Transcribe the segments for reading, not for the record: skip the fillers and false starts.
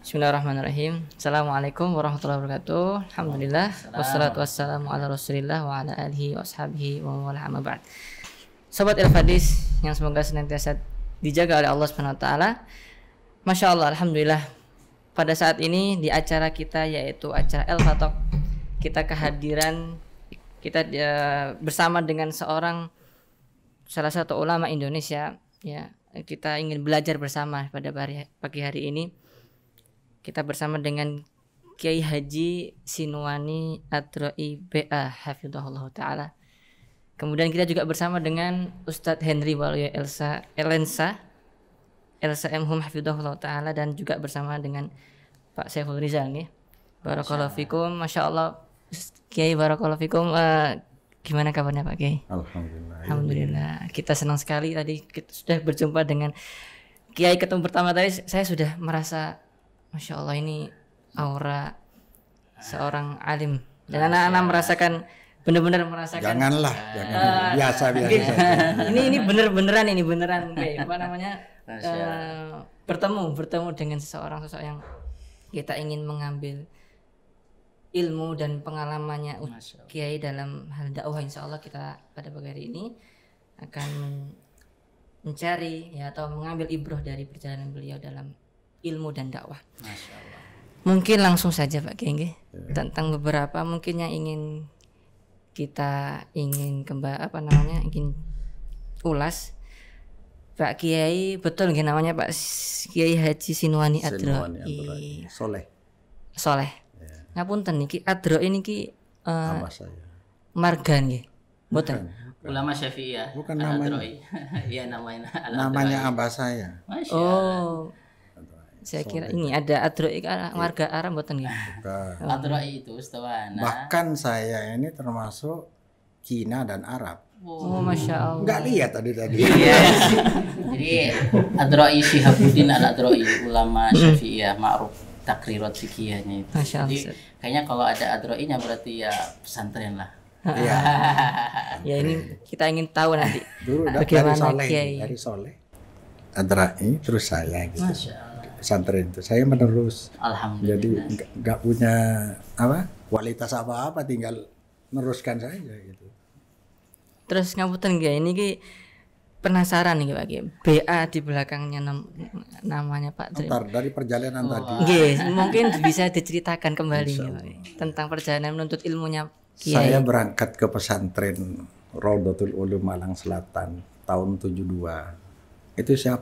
Bismillahirrahmanirrahim. Assalamualaikum warahmatullahi wabarakatuh. Alhamdulillah. Wassalatu wassalamu ala rasulillah wa ala alihi wa ashabihi wa wala amma ba'd. Sobat El-Fadis yang semoga senantiasa dijaga oleh Allah Subhanahu wa taala. Masya Allah, alhamdulillah. Pada saat ini di acara kita yaitu acara El-Fatok, kita kehadiran kita bersama dengan salah satu ulama Indonesia ya. Kita ingin belajar bersama pada pagi hari ini. Kita bersama dengan Kiai Haji Sinwani Adroi BA hafizahullah taala. Kemudian kita juga bersama dengan Ustadz Henry Waluyo Elsa M.Hum hafizahullah taala, dan juga bersama dengan Pak Syaiful Rizal nih. Barakallahu fikum, Masya Allah Kiai, barakallahu fikum. Gimana kabarnya Pak Kiai? Alhamdulillah. Kita senang sekali tadi kita sudah berjumpa dengan Kiai. Ketemu pertama tadi saya sudah merasa Masya Allah, ini aura seorang alim, dan anak-anak merasakan, benar-benar merasakan. Jangan biasa. ini beneran kayak apa namanya, bertemu dengan sosok yang kita ingin mengambil ilmu dan pengalamannya Kiai dalam hal dakwah. Insya Allah kita pada pagi hari ini akan mencari ya, atau mengambil ibrah dari perjalanan beliau dalam ilmu dan dakwah. Masya Allah. Mungkin langsung saja Pak Kiai tentang beberapa mungkin yang ingin kita ingin ulas. Pak Kiai, betul nggih namanya Pak Kiai Haji Sinwani Adroi Soleh. Ya. Ngapunten niki Adroi niki marga nggih. Mboten. Ulama Syafi'iyah. Bukan namanya. Iya namanya abah saya. Oh. Saya kira ini ada Adroi warga Arab mboten nggih. Adroi itu setewana. Bahkan saya ini termasuk Cina dan Arab. Oh, Masya Allah. Enggak lihat tadi. Iya. Jadi Adroi Shihabuddin Al-Adroi, ulama Syafi'iyah ma'ruf takrirat fikihnya itu. Masya Allah. Jadi kayaknya kalau ada Adroinya berarti ya pesantren lah. Iya. Ya ini kita ingin tahu nanti. Dulu bagaimana Kiai dari Soleh. Adroi terus saya gitu. Masya Allah. Pesantren itu saya menerus. Alhamdulillah. Jadi nggak punya kualitas apa-apa, tinggal meneruskan saja gitu. Terus ngapunten nggih, ini ki penasaran nih Pak Kiai. BA di belakangnya namanya Pak. Ntar dari perjalanan tadi. Nggih, mungkin bisa diceritakan kembali nih Pak, tentang perjalanan menuntut ilmunya Kiai. Saya berangkat ke pesantren Raudhatul Ulum Malang Selatan tahun 72. Itu saya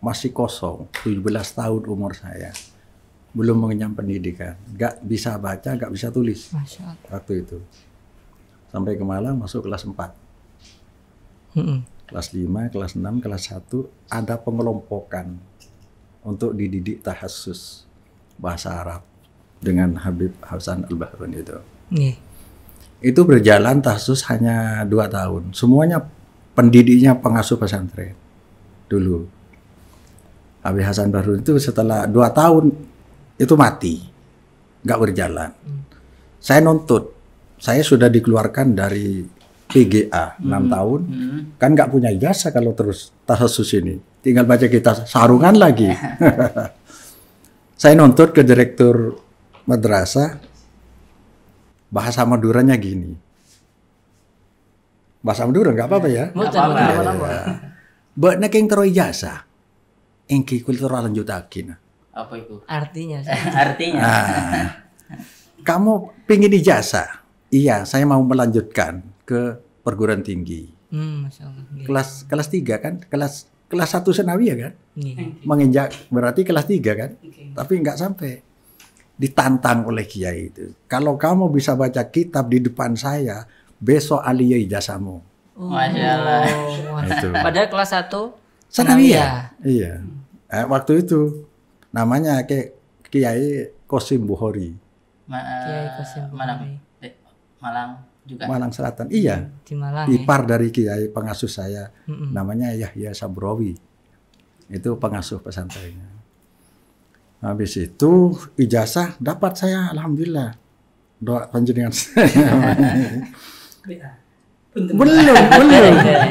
masih kosong, 17 tahun umur saya. Belum mengenyam pendidikan, nggak bisa baca, nggak bisa tulis. Masya Allah. Waktu itu. Sampai ke Malang masuk kelas 4. Kelas 5, kelas 6, kelas 1 ada pengelompokan untuk dididik tahassus bahasa Arab dengan Habib Hasan Al-Bahrun itu. Itu berjalan tahassus hanya 2 tahun. Semuanya pendidiknya pengasuh pesantren dulu. Habib Hasan Bahrun itu setelah 2 tahun itu mati, nggak berjalan. Saya nuntut, saya sudah dikeluarkan dari PGA 6 tahun, kan nggak punya ijazah kalau terus tahassus ini. Tinggal baca kita sarungan lagi. Saya nuntut ke direktur madrasah, bahasa Maduranya gini. Bahasa Madura nggak apa-apa ya? Mbak nekeng tero ijazah. Engki kultura lanjutakin. Apa itu? Artinya. Kamu pingin ijazah? Iya, saya mau melanjutkan ke perguruan tinggi. Masya Allah. Kelas 3 kan? Kelas 1 Senawiyah kan? Menginjak berarti kelas 3 kan? Tapi nggak sampai. Ditantang oleh kiai itu. Kalau kamu bisa baca kitab di depan saya, besok aliyah ijazahmu. Masya Allah. Padahal kelas 1 Senawiyah. Iya. Waktu itu namanya Kiai Qasim Bukhari. Kiai Qasim Bukhari. Malang juga. Malang Selatan. Iya. Di Malang. Ipar dari Kiai pengasuh saya. Namanya Yahya Sabrawi. Itu pengasuh pesantrennya. Habis itu ijazah dapat saya, alhamdulillah. Doa panjenengan. Belum.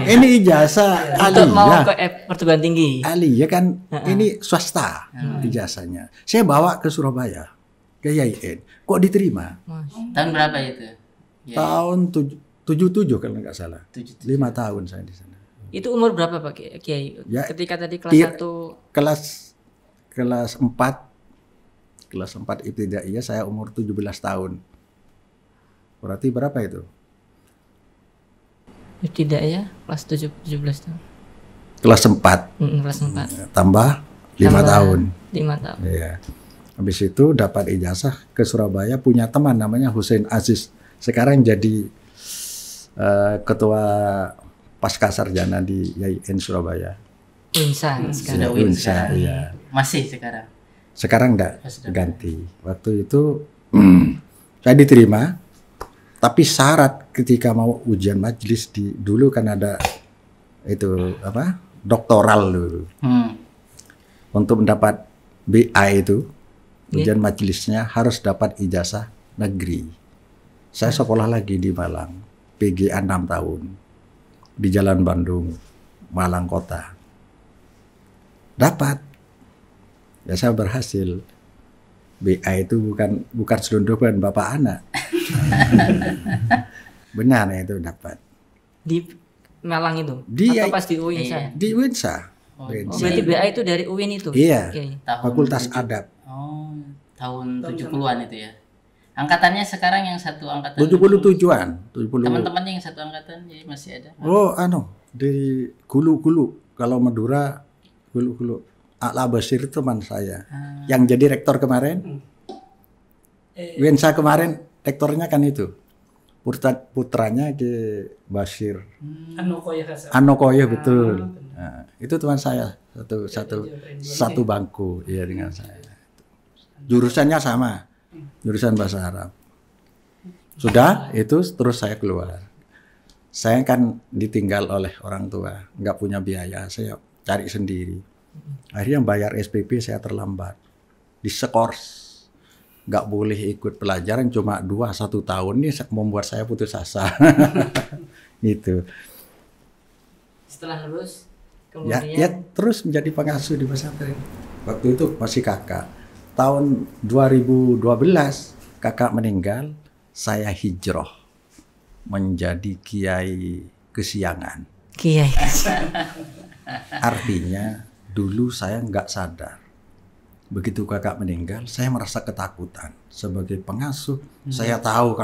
Ini ijazah Untuk mau aliyah. ke perguruan tinggi. Aliyah kan ini swasta ijazahnya. Saya bawa ke Surabaya, ke YIN. Kok diterima? Tahun berapa itu? Ya, Tahun 77 kalau nggak salah. 77. 5 tahun saya di sana. Itu umur berapa Pak Kiai? Ya, Ketika tadi kelas iya. 1 Kelas 4 ibtidaiyah saya umur 17 tahun. Berarti berapa itu? tidak ya, kelas 17 tahun. Kelas 4 Kelas 4. tambah 5 tahun. 5 tahun. Iya. Habis itu dapat ijazah ke Surabaya, punya teman namanya Hussein Aziz. Sekarang jadi ketua pasca sarjana di YIN Surabaya. Unsa Sudah sekarang. win Unsa, sekarang. iya. Masih sekarang. Sekarang enggak, Oh, sudah. ganti. Waktu itu saya diterima, tapi syarat ketika mau ujian majelis dulu kan ada itu apa? Doktoral dulu. Untuk mendapat BA itu ujian majelisnya harus dapat ijazah negeri. Saya sekolah lagi di Malang, PGA 6 tahun di Jalan Bandung, Malang Kota. Dapat. Ya saya berhasil. BA itu bukan selundupan bapak anak. Benar ya itu dapat. Di Malang itu. Di- Atau pas di UIN Iya. saya? Di Winsa. Oh, Oh, berarti BA itu dari UIN itu. Iya. Oke. Tahun Fakultas 7 Adab. Oh, tahun 70-an itu ya. Angkatannya sekarang yang satu angkatan 77-an. 70. Teman-temannya yang satu angkatan jadi masih ada. Oh, dari Gulu. Kalau Madura, Gulu. A'la Basir teman saya. Yang jadi rektor kemarin. Winsa kemarin rektornya kan itu. Putranya ke Basir. Anokoya betul. Nah, itu teman saya satu bangku ya dengan saya. Jurusannya sama. Jurusan bahasa Arab. Sudah itu terus saya keluar. Saya kan ditinggal oleh orang tua, nggak punya biaya, saya cari sendiri. Akhirnya bayar SPP saya terlambat. Diskors. Nggak boleh ikut pelajaran cuma 1 tahun ini membuat saya putus asa. Gitu. Setelah lulus Ya kemudian terus menjadi pengasuh di pesantren. Waktu itu masih kakak. Tahun 2012 kakak meninggal, saya hijrah menjadi kiai kesiangan. Kiai. Artinya dulu saya nggak sadar. Begitu kakak meninggal, saya merasa ketakutan. Sebagai pengasuh, saya tahu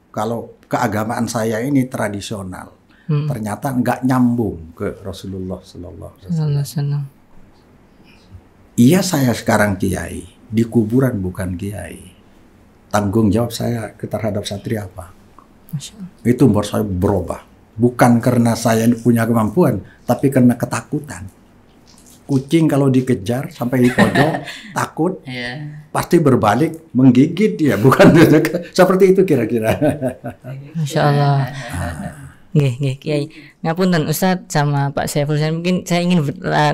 kalau keagamaan saya ini tradisional. Ternyata nggak nyambung ke Rasulullah Sallallahu Alaihi Wasallam. Iya saya sekarang kiai, di kuburan bukan kiai. Tanggung jawab saya terhadap santri apa? Masya Allah. Itu membuat saya berubah. Bukan karena saya punya kemampuan, tapi karena ketakutan. Kucing kalau dikejar sampai di pojok, takut, Iya. pasti berbalik menggigit dia. Bukan seperti itu kira-kira. Masya Allah. Nggih, Kiai. Ngapunten Ustadz sama Pak Saiful, mungkin saya ingin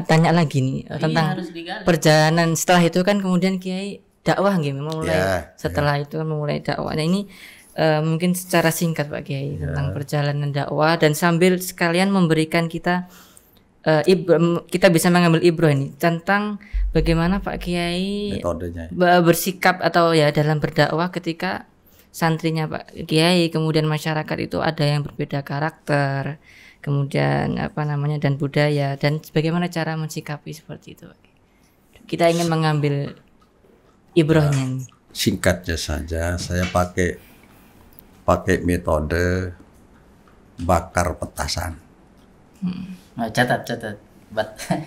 tanya lagi nih tentang harus digali. perjalanan setelah itu kan kemudian Kiai dakwah nggih memulai Ya, setelah itu kan memulai dakwah. Nah ini mungkin secara singkat Pak Kiai tentang perjalanan dakwah dan sambil sekalian memberikan kita kita bisa mengambil ibrah ini tentang bagaimana Pak Kiai Metodenya. bersikap atau ya dalam berdakwah ketika santrinya Pak Kiai kemudian masyarakat itu ada yang berbeda karakter kemudian apa namanya dan budaya dan bagaimana cara mensikapi seperti itu Pak. Kita ingin mengambil ibrahnya ini. Singkatnya saja, saya pakai metode bakar petasan. Nah, catat. Bakar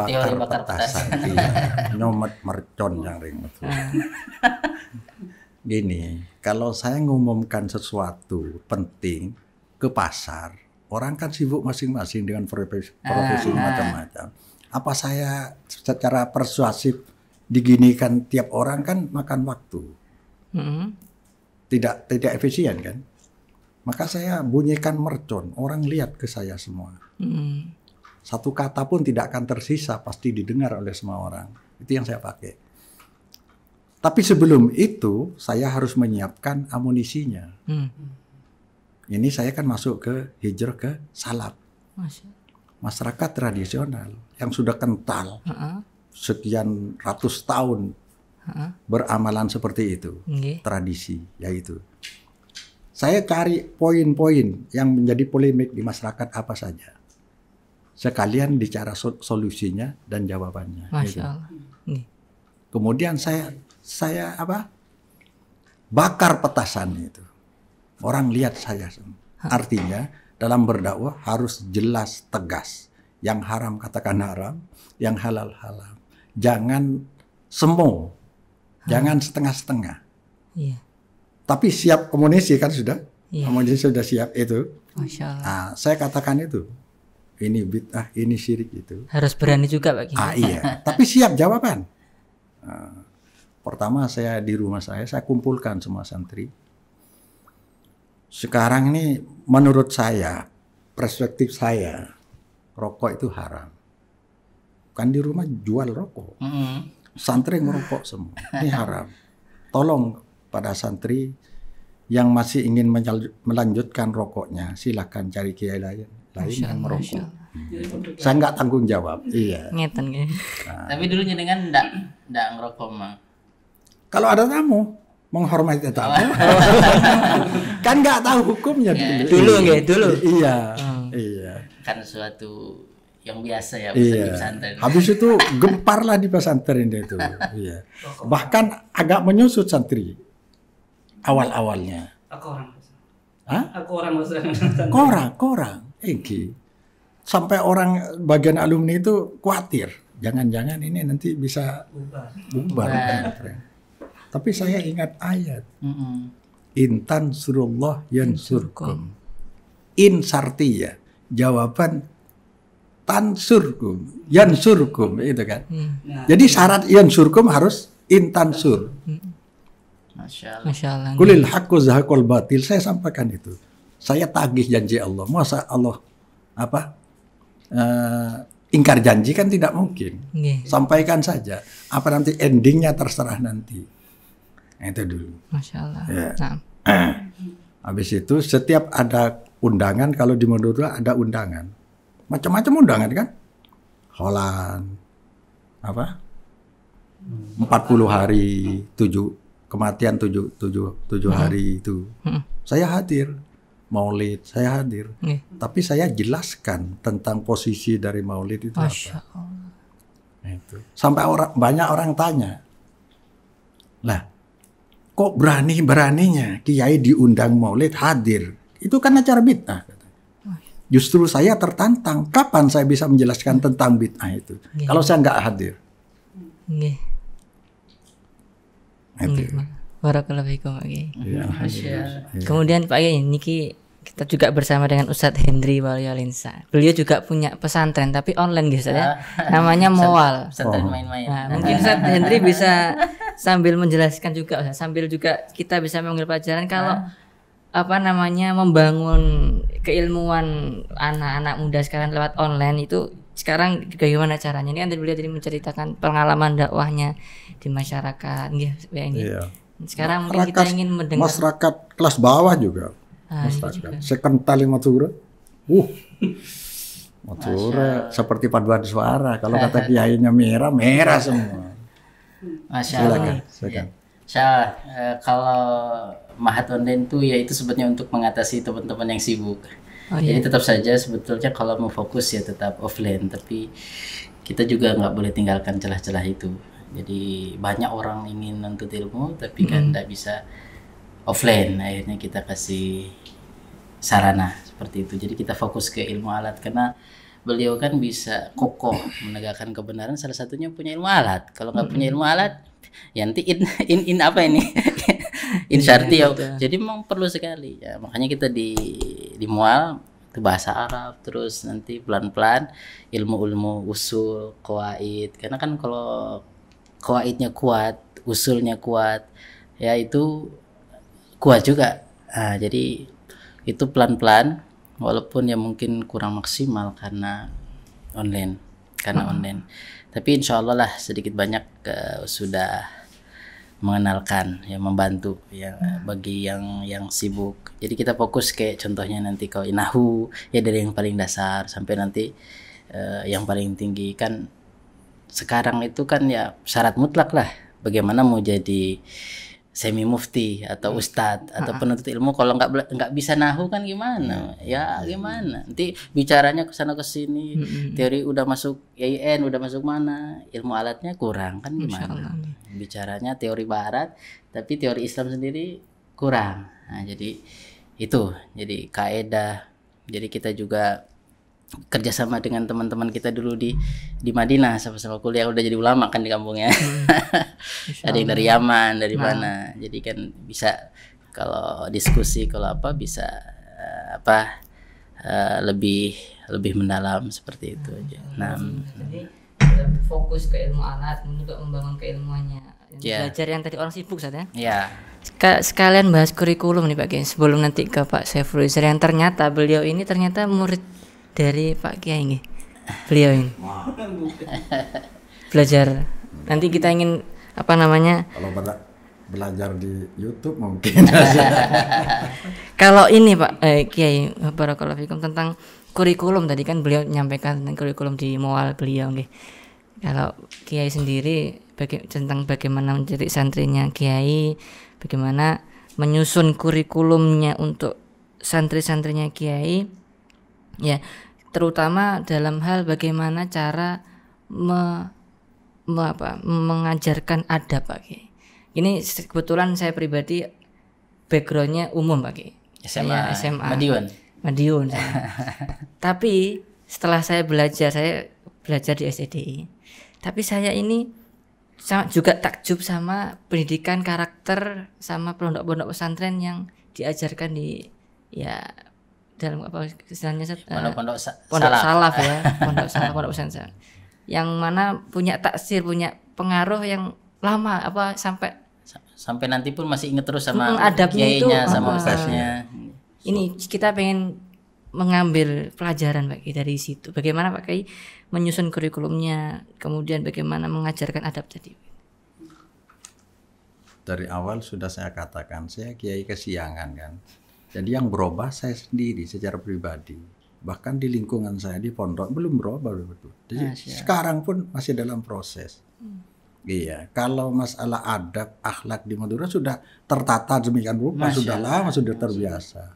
Teori bakar petasan. Iya. Nyomet mercon yang ring. Gini, kalau saya ngumumkan sesuatu penting ke pasar, orang kan sibuk masing-masing dengan profesi macam-macam. Apa saya secara persuasif diginikan tiap orang kan makan waktu. Tidak efisien kan? Maka saya bunyikan mercon, orang lihat ke saya semua. Satu kata pun tidak akan tersisa, pasti didengar oleh semua orang. Itu yang saya pakai. Tapi sebelum itu saya harus menyiapkan amunisinya. Ini saya kan masuk ke hijrah ke salaf. Masya. Masyarakat tradisional yang sudah kental sekian ratus tahun beramalan seperti itu. Nggih. Tradisi yaitu. Saya cari poin-poin yang menjadi polemik di masyarakat apa saja. Sekalian bicara solusinya dan jawabannya. Masya gitu. Allah. Nggih. Kemudian saya apa? Bakar petasan itu. Orang lihat saya. Artinya dalam berdakwah harus jelas, tegas. Yang haram katakan haram, yang halal halal. Jangan semu, jangan setengah-setengah. Iya. Tapi siap komunisi kan sudah, Iya. komunisi sudah siap itu. Masya Allah. Nah, saya katakan itu. Ini bid'ah, ini syirik itu. Harus berani juga Pak Kiai. Iya, tapi siap jawaban. Pertama saya di rumah saya kumpulkan semua santri. Sekarang ini menurut saya, perspektif saya, rokok itu haram. Kan di rumah jual rokok. Santri ngerokok semua. Ini haram. Tolong pada santri yang masih ingin melanjutkan rokoknya, silakan cari kiai lain yang merokok. Saya nggak tanggung jawab. Iya. Ngeten gitu. Tapi dulu jenengan ndak ngerokok mah. Kalau ada tamu, menghormati tamu. Kan nggak tahu hukumnya Dulu nggih, dulu. Iya. Iya. Kan sesuatu yang biasa ya Iya. di pesantren. Habis itu gemparlah di pesantren itu. Iya. Bahkan agak menyusut santri awal-awalnya. Aku orang. Hah? Aku orang maksudnya. Korang. Iki. Sampai orang bagian alumni itu khawatir. Jangan-jangan ini nanti bisa bubar. Tapi saya ingat ayat. Intan surullah yansurkum. In sartiyah. Jawaban tansurkum. Yansurkum. Itu kan. Jadi syarat yansurkum harus intansur. Masya Allah. Masya Allah. Kulil haqqu zahaqul batil. Saya sampaikan itu. Saya tagih janji Allah. Masa Allah ingkar janji kan tidak mungkin. Nggih. Sampaikan saja. Apa nanti endingnya terserah nanti. Nah, itu dulu. Masya Allah. Ya. Nah. Habis itu setiap ada undangan, kalau di Madura ada undangan. Macam-macam undangan kan. Holland. 40 hari, 7 kematian 7 hari itu. Saya hadir. Maulid, saya hadir. Tapi saya jelaskan tentang posisi dari Maulid itu Masya apa. Allah. Nah, itu. Sampai banyak orang tanya, lah, kok beraninya Kiai diundang Maulid hadir? Itu kan acara bid'ah. Justru saya tertantang. Kapan saya bisa menjelaskan tentang bid'ah itu? Kalau saya nggak hadir. Nggih. Itu. Barakallahu fiikum Pak Kiai. Ya, Kemudian Pak Kiai, niki kita juga bersama dengan Ustadz Hendri Waliolinsa. Beliau juga punya pesantren tapi online gitu ya. Namanya Moal. Pesantren main-main. Nah, mungkin Ustadz Hendri bisa sambil menjelaskan juga, sambil juga kita bisa mengambil pelajaran kalau membangun keilmuan anak-anak muda sekarang lewat online itu sekarang bagaimana caranya? Ini kan beliau tadi menceritakan pengalaman dakwahnya di masyarakat, Iya. Sekarang mungkin kita ingin mendengar masyarakat kelas bawah juga. Masyarakat. Sekental Madura. Madura seperti paduan suara. Kalau kata kiainya merah semua. Masya Allah. Silakan. Kalau Mahat Online itu ya itu sebetulnya untuk mengatasi teman-teman yang sibuk. Jadi tetap saja sebetulnya kalau mau fokus ya tetap offline, tapi kita juga nggak boleh tinggalkan celah-celah itu. Jadi banyak orang ingin menuntut ilmu tapi kan tidak bisa offline. Akhirnya kita kasih sarana seperti itu. Jadi kita fokus ke ilmu alat karena beliau kan bisa kokoh menegakkan kebenaran. Salah satunya punya ilmu alat. Kalau nggak punya ilmu alat, ya nanti in apa ini? In syarti ya. Jadi memang perlu sekali. Ya, makanya kita di Mual itu bahasa Arab, terus nanti pelan-pelan ilmu-ilmu usul, qawaid. Karena kan kalau qawaidnya kuat, usulnya kuat, ya itu kuat juga. Nah, jadi itu pelan-pelan, walaupun ya mungkin kurang maksimal karena online. Tapi insya Allah lah sedikit banyak sudah mengenalkan, ya membantu ya bagi yang sibuk. Jadi kita fokus kayak contohnya nanti kalau nahu ya dari yang paling dasar sampai nanti yang paling tinggi. Kan sekarang itu kan ya syarat mutlak lah bagaimana mau jadi semi mufti atau ustadz atau penuntut ilmu kalau nggak bisa nahu kan gimana ya gimana nanti bicaranya kesana kesini teori udah masuk IAIN udah masuk mana ilmu alatnya kurang kan gimana bicaranya teori barat tapi teori Islam sendiri kurang. Nah jadi itu jadi kaidah. Jadi kita juga kerjasama dengan teman-teman kita dulu di Madinah sama-sama kuliah udah jadi ulama kan di kampungnya. Ada yang dari Yaman dari mana jadi kan bisa kalau diskusi kalau apa bisa lebih mendalam seperti itu aja. Nah jadi fokus ke ilmu alat untuk membangun keilmuannya belajar yang tadi orang sibuk saja ya. Sekalian bahas kurikulum nih Pak Kiai sebelum nanti ke Pak Saiful Isra yang ternyata beliau ini ternyata murid dari Pak Kiai ini. Beliau ini belajar. Nanti kita ingin kalau belajar di YouTube mungkin. Kalau ini Pak Kiai barakallahu fikum tentang kurikulum tadi kan beliau menyampaikan tentang kurikulum di mual beliau nggih. Kalau Kiai sendiri tentang bagaimana menjadi santrinya Kiai, bagaimana menyusun kurikulumnya untuk santri-santrinya Kiai ya, terutama dalam hal bagaimana cara mengajarkan adab Pak Kiai. Ini kebetulan saya pribadi backgroundnya umum Pak Kiai. SMA Madiun tapi setelah saya belajar di STDI. Tapi saya ini juga takjub sama pendidikan karakter sama pondok-pondok pesantren yang diajarkan di ya dalam apa istilahnya pondok salaf ya, pondok pesantren yang mana punya taksir, punya pengaruh yang lama sampai nanti pun masih inget terus sama kiainya sama ustaznya. Ini kita pengen mengambil pelajaran Pak Kiai dari situ. Bagaimana Pak Kiai menyusun kurikulumnya, kemudian bagaimana mengajarkan adab tadi. Dari awal sudah saya katakan, saya kiai kesiangan kan. Jadi yang berubah saya sendiri secara pribadi. Bahkan di lingkungan saya di pondok belum berubah betul. Jadi sekarang pun masih dalam proses. Iya, kalau masalah adab, akhlak di Madura sudah tertata demikian rupa, sudah lama, sudah terbiasa.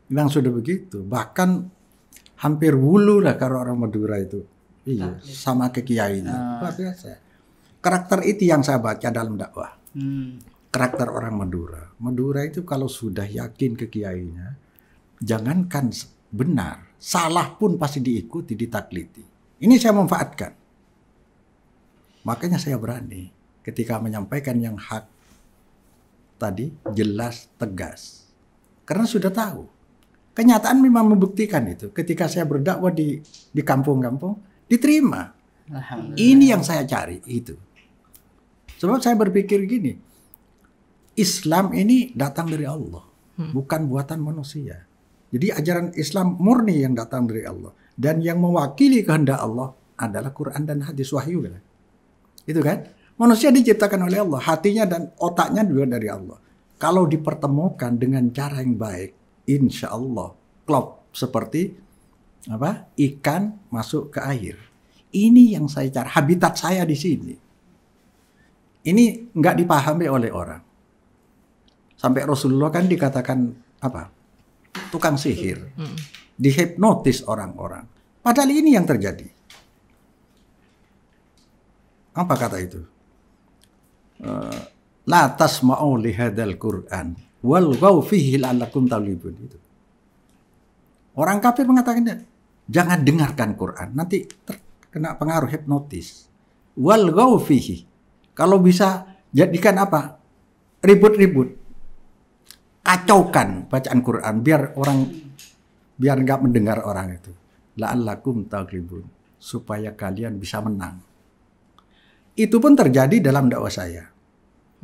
Memang sudah begitu. Bahkan hampir wulu lah kalau orang Madura itu. Iya, sama ke kiainya. Luar biasa. Karakter itu yang saya baca dalam dakwah. Karakter orang Madura. Madura itu kalau sudah yakin ke kiainya, jangankan benar, salah pun pasti diikuti, ditakliti. Ini saya manfaatkan. Makanya saya berani ketika menyampaikan yang hak tadi jelas, tegas. Karena sudah tahu. Kenyataan memang membuktikan itu. Ketika saya berdakwah di kampung-kampung, diterima. Ini yang saya cari itu. Sebab saya berpikir gini, Islam ini datang dari Allah, bukan buatan manusia. Jadi ajaran Islam murni yang datang dari Allah. Dan yang mewakili kehendak Allah adalah Quran dan hadis wahyu. Kan? Itu kan? Manusia diciptakan oleh Allah, hatinya dan otaknya juga dari Allah. Kalau dipertemukan dengan cara yang baik, insya Allah klop seperti ikan masuk ke air. Ini yang saya cari, habitat saya di sini. Ini nggak dipahami oleh orang. Sampai Rasulullah kan dikatakan tukang sihir, dihipnotis orang-orang. Padahal ini yang terjadi. Apa kata itu? La tasma'u lihadzal Qur'an walghaw fihi la'allakum taghlibun. Itu. Orang kafir mengatakan jangan dengarkan Quran, nanti terkena pengaruh hipnotis. Walghaw fihi. Kalau bisa jadikan ribut-ribut. Kacaukan bacaan Quran biar enggak mendengar orang itu. La'allakum taghlibun, supaya kalian bisa menang. Itu pun terjadi dalam dakwah saya.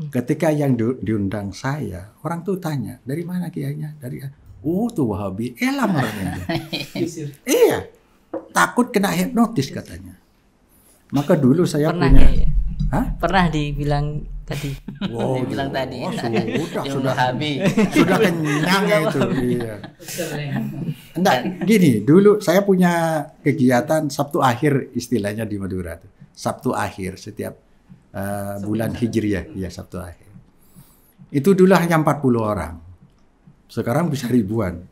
Ketika yang diundang saya, orang tuh tanya, dari mana kiainya? Tuh Wahabi, elam orangnya. Iya, takut kena hipnotis katanya. Maka dulu saya pernah punya. Pernah dibilang tadi. Dia bilang tadi. Sudah habis. Sudah kenyang itu. Iya. Enggak, gini, dulu saya punya kegiatan Sabtu akhir istilahnya di Madura tuh. Sabtu akhir setiap bulan Hijriah, ya Sabtu akhir. Itu dulu hanya 40 orang. Sekarang bisa ribuan.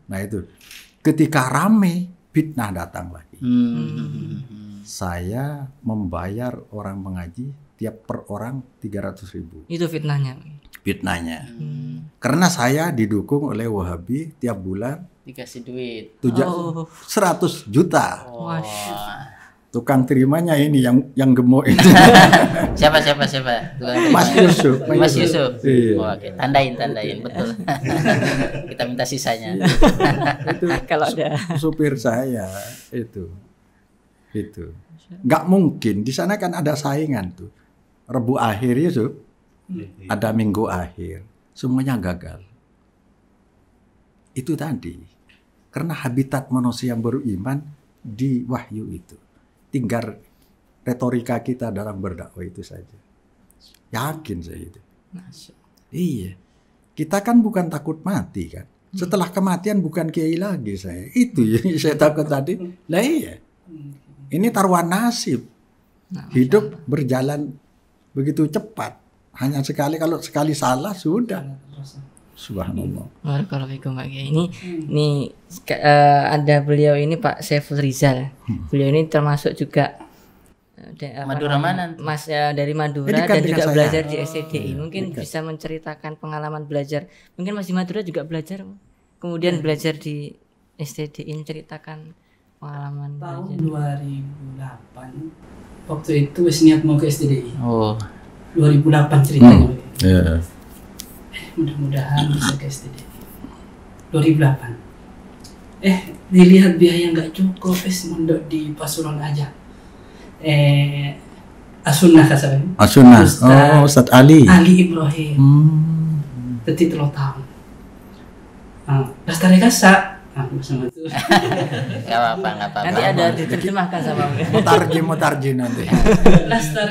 Nah itu. Ketika rame, fitnah datang lagi. Saya membayar orang mengaji tiap per orang 300.000. Itu fitnahnya. Fitnahnya. Karena saya didukung oleh Wahabi tiap bulan Dikasih duit. 100 juta. Tukang terimanya ini yang gemuk itu. Siapa? Mas Yusuf. Mas Yusuf. Iya. Oke, tandain betul. Kita minta sisanya. Itu Kalau ada supir saya itu. Nggak mungkin di sana kan ada saingan tuh. Rebu akhir Yusuf. Ada Minggu akhir. Semuanya gagal. Itu tadi. Karena habitat manusia yang beriman di wahyu itu. Tinggal retorika kita dalam berdakwah itu saja. Yakin saya itu. Iya. Kita kan bukan takut mati kan. Setelah kematian bukan kiai lagi saya. Itu yang saya takut tadi. Lah iya. Ini taruhan nasib. Hidup berjalan begitu cepat. Hanya sekali, kalau sekali salah sudah. Subhanallah. Barakallahu Pak Kiai. Ini ada beliau ini Pak Saiful Rizal. Beliau ini termasuk juga Madura mana? Mas dari Madura dan juga belajar di STDI. Mungkin bisa menceritakan pengalaman belajar. Mungkin Mas di Madura juga belajar. Kemudian belajar di STDI, menceritakan pengalaman tahun belajar. 2008 waktu itu wis niat mau ke STDI. 2008 ceritanya. Mudah-mudahan bisa ke STDI 2008. Dilihat biaya nggak cukup, mondok di Pasuruan aja. As-Sunnah kasarnya. As-Sunnah. Ustaz Ali Ibrahim. Jadi 3 tahun. Daftar kasa. Sama itu. Gak apa-apa. Nanti ada diterjemahkan sama Mutarji nanti. Daftar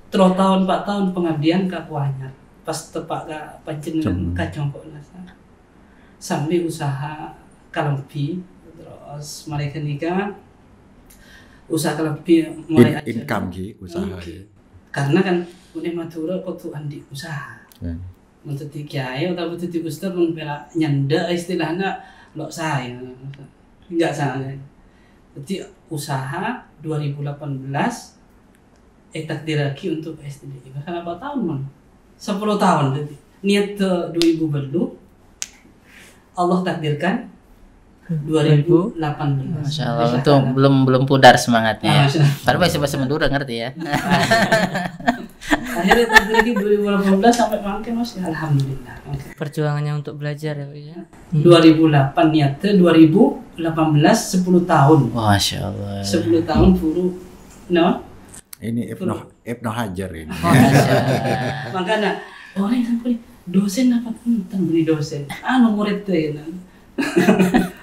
3 tahun 4 tahun pengabdian ke Kuanyar. Pas tepak ke panjenengan kacang kok nasa sambil usaha kalempi, terus mereka nikah usaha kalempi mulai income usaha karena kan udah Madura kok tuh andi usaha untuk kiai atau untuk ustaz pun pernah nyanda istilahnya lo saya enggak sana. Jadi usaha 2018 takdir lagi untuk STDI karena berapa tahun man 10 tahun. Jadi niat 2000 belum Allah takdirkan 2018. Masya Allah, itu belum pudar semangatnya. Baru bahasa Madura ngerti ya. Akhirnya takdir lagi 2018 sampai makin masih alhamdulillah. Perjuangannya untuk belajar ya Pak ya. 2008 niatnya 2018 10 tahun. Masya Allah. 10 tahun buru. Ini Ibnu Hajar ini. Makanya orang yang sampai dosen dapat tentang beli dosen. Murid tuh ya.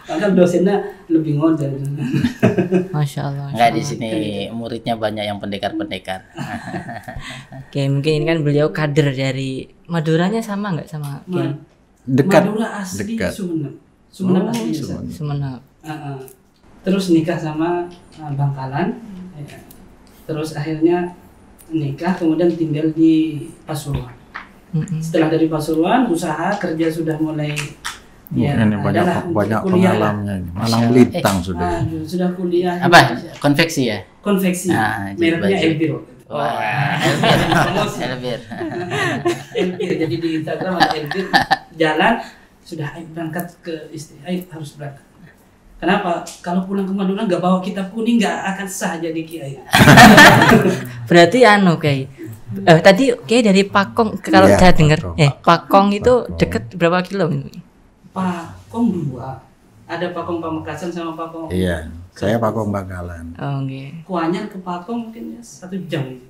Maka dosennya lebih ngodal. Masya Allah. Enggak, di sini muridnya banyak yang pendekar-pendekar. Oke, mungkin ini kan beliau kader dari Maduranya sama nggak sama? Dekat. Madura asli Dekat. Sumeneb asli. Sumeneb. Terus nikah sama Bangkalan. Terus akhirnya nikah, kemudian tinggal di Pasuruan. Setelah dari Pasuruan, usaha kerja sudah mulai. Ya, ini banyak pengalamannya ini. Malang Melintang sudah. Sudah kuliah. Apa? Konveksi ya? Konveksi. Mereknya Elbir. Elbir. Elbir. Jadi di Instagram ada Elbir. Jalan sudah berangkat ke istri. Harus berangkat. Kenapa? Kalau pulang ke Madura nggak bawa kitab kuning nggak akan sah jadi kiai. Berarti Kiai. Tadi Kiai dari Pakong kalau saya dengar Pakong itu dekat berapa kilo? Pakong 2. Ada Pakong Pamekasan sama Pakong. Iya, saya Pakong Bangkalan. Oh, nggih. Kuanyar ke Pakong mungkin 1 jam.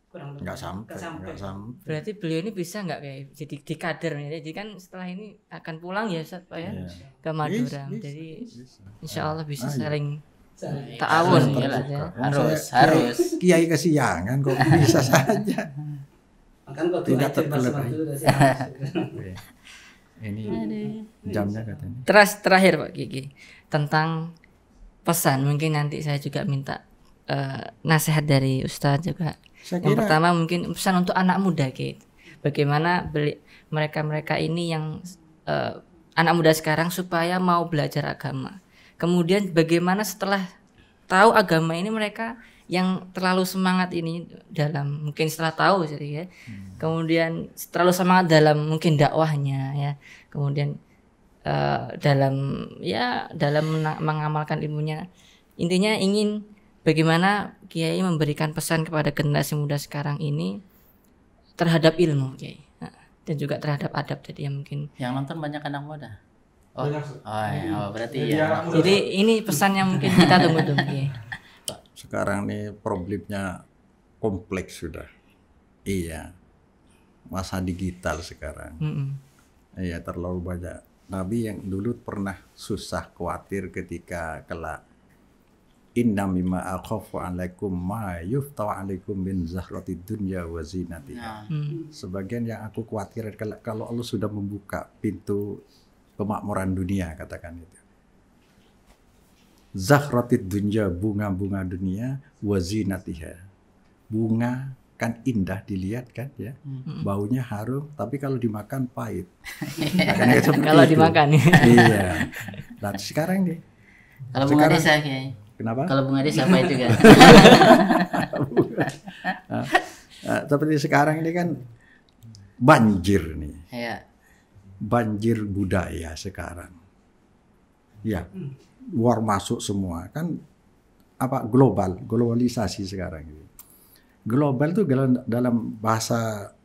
Kurang lebih. Enggak sampai. Berarti beliau ini bisa nggak kayak jadi di kader ya? Jadi kan setelah ini akan pulang ya Ustaz Pak ya ke Madura. Jadi insya Allah bisa Ta'awun ya. Harus. Kiai kesiangan kok bisa saja. Makan kok Tidak terlebih. Ini jamnya katanya. Terakhir Pak Kiki tentang pesan, mungkin nanti saya juga minta nasihat dari Ustadz juga. Yang pertama mungkin pesan untuk anak muda Ki. Bagaimana mereka ini yang anak muda sekarang supaya mau belajar agama. Kemudian bagaimana setelah tahu agama ini mereka yang terlalu semangat ini dalam mungkin setelah tahu jadi ya. Kemudian terlalu semangat dalam mungkin dakwahnya ya. Kemudian dalam mengamalkan ilmunya. Intinya ingin bagaimana Kiai memberikan pesan kepada generasi muda sekarang ini terhadap ilmu Kiai. Dan juga terhadap adab tadi yang mungkin yang nonton banyak anak muda. Berarti ya. Jadi ini pesan yang mungkin kita tunggu-tunggu ya. Sekarang nih problemnya kompleks sudah. Iya. Masa digital sekarang. Iya, terlalu banyak. Nabi yang dulu pernah susah khawatir ketika kelak inna mimma akhafu alaikum ma yuftau alaikum min zahratid dunya wa zinatiha. Sebagian yang aku khawatir kalau Allah sudah membuka pintu kemakmuran dunia, katakan itu. Zahratid dunya, bunga-bunga dunia, wa zinatiha. Bunga kan indah dilihat kan ya. Baunya harum, tapi kalau dimakan pahit. Kalau dimakan. Iya. Nah, sekarang nih. Kalau bunga desa Kiai. Kenapa? Kalau bunga desa apa itu kan? Seperti sekarang ini kan banjir nih. Iya. Banjir budaya sekarang. Ya, luar masuk semua kan globalisasi sekarang ini. Global itu dalam bahasa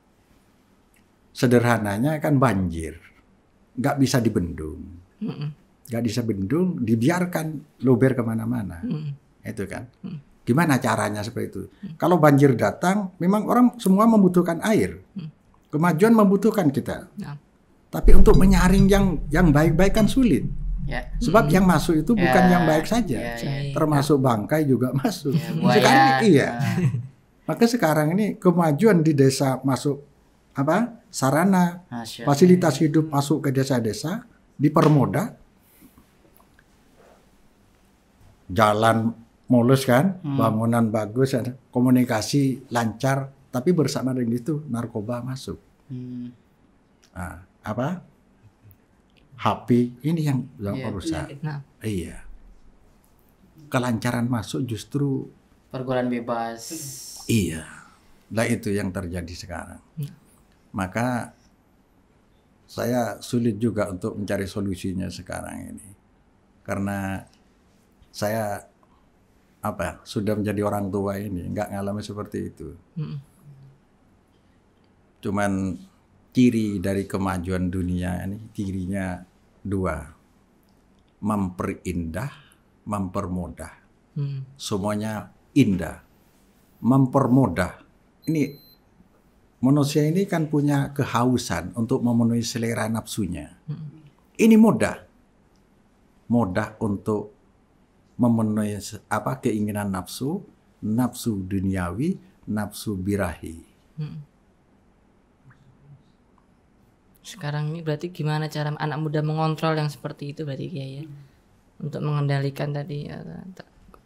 sederhananya kan banjir, nggak bisa dibendung, dibiarkan luber kemana-mana, itu kan. Gimana caranya seperti itu? Kalau banjir datang, memang orang semua membutuhkan air, kemajuan membutuhkan kita. Tapi untuk menyaring yang baik-baik kan sulit. Sebab yang masuk itu bukan yang baik saja. Termasuk bangkai juga masuk. Sekarang iya. Maka sekarang ini kemajuan di desa masuk sarana fasilitas hidup masuk ke desa-desa dipermudah. Jalan mulus kan, bangunan bagus, komunikasi lancar, tapi bersama dengan itu narkoba masuk. HP ini yang merusak. Iya. Kelancaran masuk justru pergaulan bebas. Iya. Nah itu yang terjadi sekarang. Maka saya sulit juga untuk mencari solusinya sekarang ini. Karena saya sudah menjadi orang tua ini, nggak ngalami seperti itu. Cuman ciri dari kemajuan dunia ini cirinya dua, memperindah, mempermudah. Semuanya indah, mempermudah. Ini manusia ini kan punya kehausan untuk memenuhi selera nafsunya. Ini mudah untuk memenuhi keinginan nafsu duniawi, nafsu birahi. Sekarang ini berarti gimana cara anak muda mengontrol yang seperti itu berarti ya, untuk mengendalikan tadi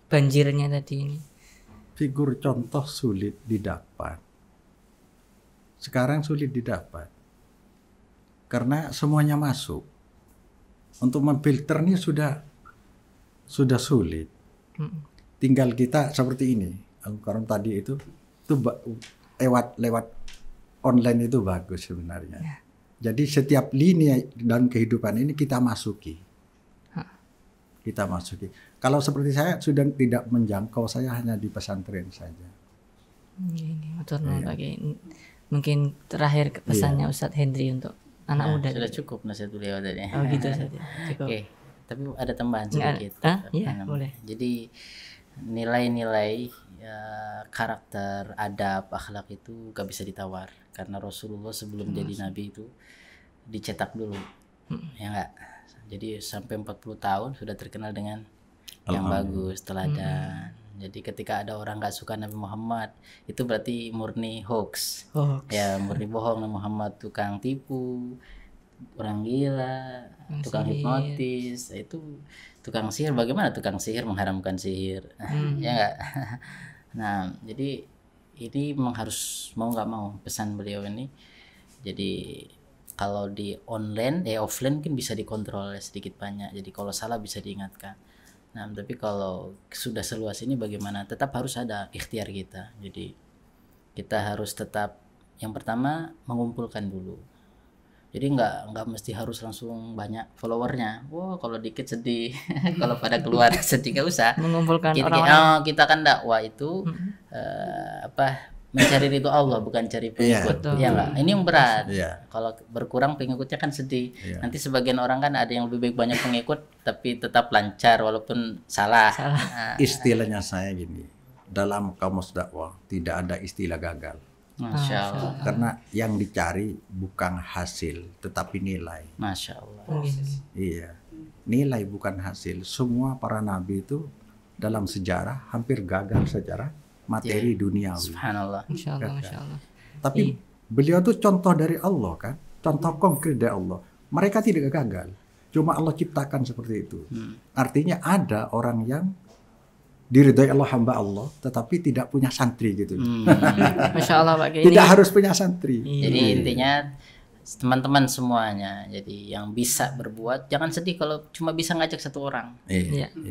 banjirnya tadi ini. Figur contoh sulit didapat. Sekarang sulit didapat. Karena semuanya masuk. Untuk memfilternya sudah sulit. Tinggal kita seperti ini. Al-Quran tadi itu lewat online itu bagus sebenarnya. Jadi setiap lini dalam kehidupan ini kita masuki. Kalau seperti saya sudah tidak menjangkau, saya hanya di pesantren saja. Ini mungkin terakhir pesannya Ustadz Hendri untuk anak muda. Sudah cukup nasihat beliau tadi. Oh gitu saja. Oke. Tapi ada tambahan sedikit. Iya, boleh. Jadi nilai-nilai karakter, adab, akhlak itu gak bisa ditawar. Karena Rasulullah sebelum jadi nabi itu dicetak dulu. Ya enggak? Jadi sampai 40 tahun sudah terkenal dengan yang bagus, teladan. Jadi ketika ada orang nggak suka Nabi Muhammad, itu berarti murni hoax. Ya, murni bohong. Nabi Muhammad tukang tipu, orang gila, tukang hipnotis, itu tukang sihir. Bagaimana tukang sihir mengharamkan sihir? Ya enggak? Nah, jadi ini memang harus mau nggak mau pesan beliau ini. Jadi kalau di online, offline mungkin bisa dikontrol sedikit banyak. Jadi kalau salah bisa diingatkan. Nah, tapi kalau sudah seluas ini bagaimana? Tetap harus ada ikhtiar kita. Jadi kita harus tetap yang pertama mengumpulkan dulu. Jadi nggak mesti harus langsung banyak followernya. Wah, kalau dikit sedih. Kalau pada keluar sedih, nggak usah. Mengumpulkan orang-orang. Kita kan dakwah itu mencari ridho Allah, bukan cari pengikut. Ya enggak? Ini yang berat. Kalau berkurang pengikutnya kan sedih. Nanti sebagian orang kan ada yang lebih baik banyak pengikut tapi tetap lancar walaupun salah. Istilahnya saya gini, dalam kamus dakwah tidak ada istilah gagal. Masya Allah. Karena yang dicari bukan hasil tetapi nilai. Masya Allah. Iya, nilai bukan hasil. Semua para nabi itu dalam sejarah hampir gagal secara materi duniawi. Subhanallah. Masya Allah, Masya Allah. Tapi beliau tuh contoh dari Allah kan, contoh konkret dari Allah. Mereka tidak gagal, cuma Allah ciptakan seperti itu. Artinya ada orang yang diridhai Allah, hamba Allah, tetapi tidak punya santri gitu. Masya Allah, Pak. Tidak harus punya santri. Jadi intinya teman-teman semuanya, jadi yang bisa berbuat, jangan sedih kalau cuma bisa ngajak satu orang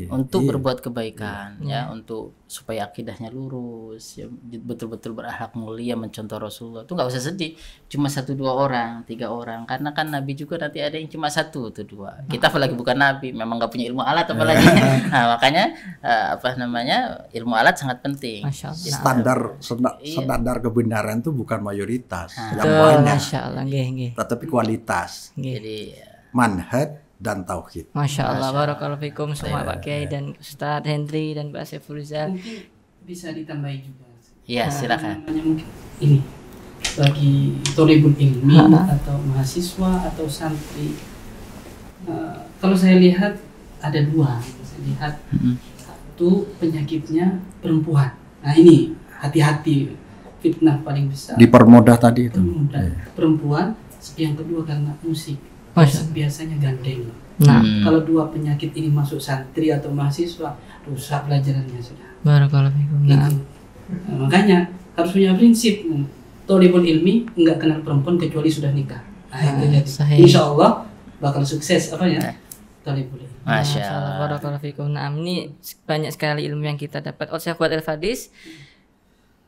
untuk berbuat kebaikan, ya, untuk supaya akidahnya lurus, ya, betul-betul berakhlak mulia, mencontoh Rasulullah. Itu nggak usah sedih, cuma 1, 2 orang, 3 orang, karena kan Nabi juga nanti ada yang cuma 1 atau 2. Kita apalagi bukan Nabi, memang nggak punya ilmu alat apalagi. Nah, makanya ilmu alat sangat penting. Standar kebenaran itu bukan mayoritas, yang banyak. Masya Allah, tetapi kualitas. Jadi manhaj dan tauhid. Masya Allah, barakallahu fikum semua Pak Kiai dan Ustadz Hendri dan Pak Saiful Rizal. Mungkin bisa ditambahi juga. Iya, silakan. Mungkin ini bagi thalibul ilmi atau mahasiswa atau santri. Kalau saya lihat ada 2. Saya lihat satu penyakitnya perempuan. Nah ini hati-hati, fitnah paling besar. Dipermudah tadi itu. Perempuan. Yang kedua karena musik. Biasanya gandeng. Nah, kalau 2 penyakit ini masuk santri atau mahasiswa, rusak pelajarannya sudah. Barakallahu fikum. Nah, makanya harus punya prinsip. Thalibul ilmi enggak kenal perempuan kecuali sudah nikah. Nah, itu jadi. Insya Allah bakal sukses thalibul ilmi. Masya Allah. Barakallahu fikum. Nah, ini banyak sekali ilmu yang kita dapat. Sahabat Al-Fadis,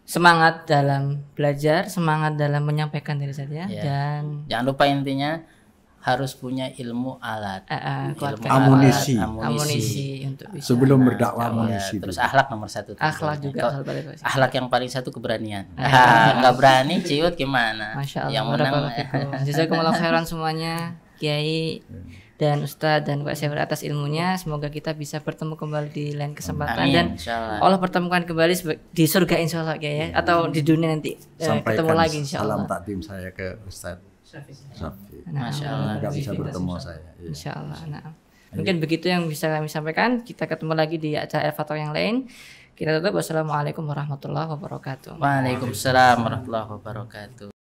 semangat dalam belajar, semangat dalam menyampaikan diri saja, dan jangan lupa intinya harus punya ilmu alat, ilmu amunisi untuk bisa. Sebelum berdakwah amunisi. Terus akhlak nomor 1. Akhlak juga. Akhlak yang paling 1 keberanian. Nggak berani ciut gimana? Masya Allah. Yang menang. Jazakumullah khairan semuanya, Kiai dan Ustadz dan Pak Syafir atas ilmunya. Semoga kita bisa bertemu kembali di lain kesempatan. Amin, dan Allah pertemukan kembali di surga insya Allah ya, atau di dunia nanti ketemu lagi insya Allah. Salam takdim saya ke Ustadz Syafi. Masya Allah. Nggak bisa bertemu saya. Insya Allah. Nah, mungkin begitu yang bisa kami sampaikan. Kita ketemu lagi di acara Al-Fatwa yang lain. Kita tutup. Wassalamualaikum warahmatullahi wabarakatuh. Waalaikumsalam warahmatullahi wabarakatuh.